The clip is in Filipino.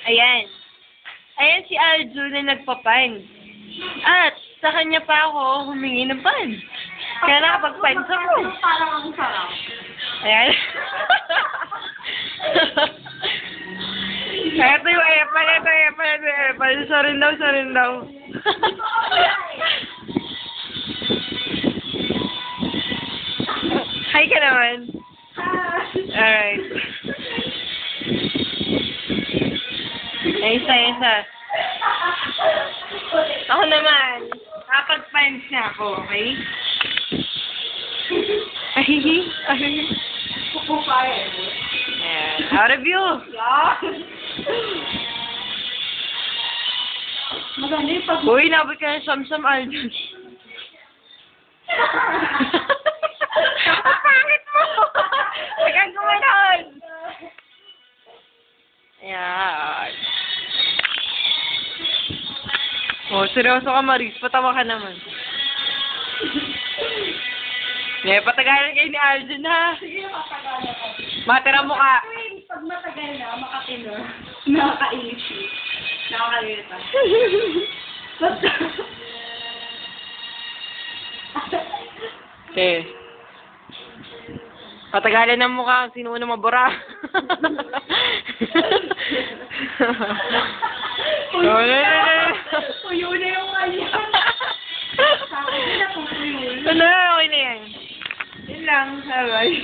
Ayan. Ayan si Aljo na nagpa-find. At sa kanya pa ako humingi ng pan. Kaya nakapag-find ako. Parang ang sarap. Ayan. Ito yung epal. Sorry daw. Hi ka naman. Alright. Isa. Ako naman. Kapag-finds niya ako, okay? Ay. Pupupaya. Ayan. Out of view. Yan. Maganda yung pag... Uy, nabot ka ng Samsam Aljo. Ang pangit mo! Huwag gumanon! Ayan. Oh, seryoso ka, Maris. Patawa ka naman. Patagalan kayo ni Aljon, ha? Sige, matagalan ka. Matira mo ka. Pag matagal na, makatino. Nakakainis yun. Nakakalita. Okay. Patagalan ng mukha. Sino na mabura? Tuyo na yung kanya. Sa akin na kung tuyo. Okay na yan. Yun lang. Bye-bye.